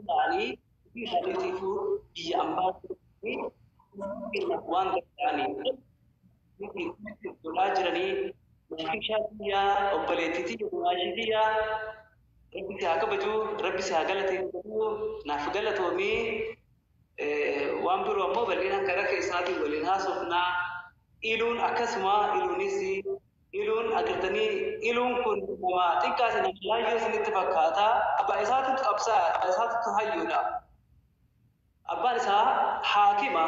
ثاني في حديث فور هي أمبارح وان يعني تلاجرني ما في شيء أو بليتي ماشية ربي ساقبجو ربي ساقلتي نافقلت ومي وان برو مو بلينا كرك إساتي ولينا سفنا إلون أكسما إلونيسي إلون أقرتني إلون كن ما تكاس نجلا يوسف نتفكاتا أبا إسات أبسا إسات تهيونا أبا إسا حاكمة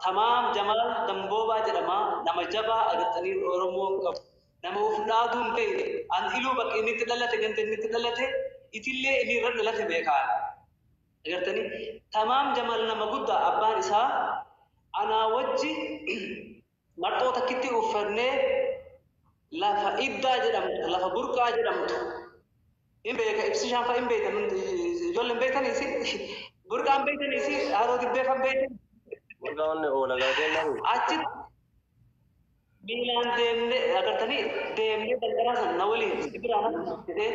تمام جمال دمبوبا جرما نمجبا أقرتني أورمو nama ufnaadun ta'e an iluu bakka inni itti dhalate ganta inni itti dhalate itillee inni irra dhalate beekaan agartani tamaam jamal nama guddaa abbaan isaa anaa wajji marxoo takkitti uffannee lafa iddaa jedhamtu lafa burqaa jedhamtu in beeka ibsi shaanfa in beekan ijoolleen beekan isi burqaan beekan isi haaroo tibbeefan beekan burqaan oola gaatee namu achitti miilaan deemnee agartanii deemnee dandaraasan na waliin sibiraan jedhee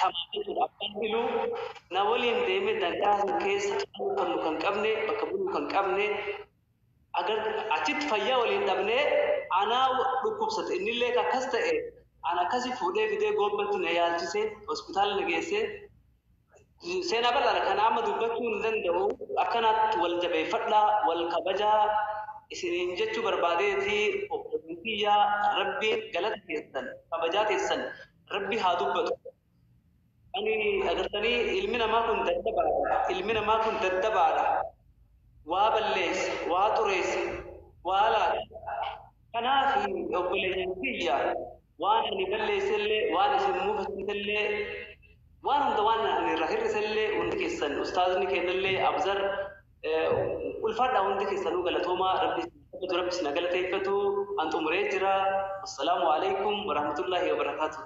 amaanituudha abbaan iluu na waliin deemee dandaraasan keessa kan qabne bakka buluu kan qabne agar achitti fayyaa waliin dhabnee anaa dhukkubsate innillee akkas ta'e ana akkasi fuudhee fidee goobbatti na yaalchisee hospitaala na geessee seenaa bal'aadha kana amma dubbachuu hin danda'u akkanaatti wal jabeeffadhaa wal kabajaa isiniin jechuu barbaadeeti obboleetiyyaa rabbiin galata keessan kabajaa keessan rabbi haa dubbatu. Ani agartanii ilmi namaa kun daddabaadha. Waa balleessa, waa xureessa, waa laata. Kanaaf obboleetiyyaa waan ani balleessellee waan isin muufachiisellee waan hunda waan ani irraa hir'isellee hundi keessan ustaazni kennallee abzar ulfaadha hundi keessanuu galatooma rabbi sina galateeffatu antu muree jira. Assalaamu alaikum warahmatullahi wabarakatuh.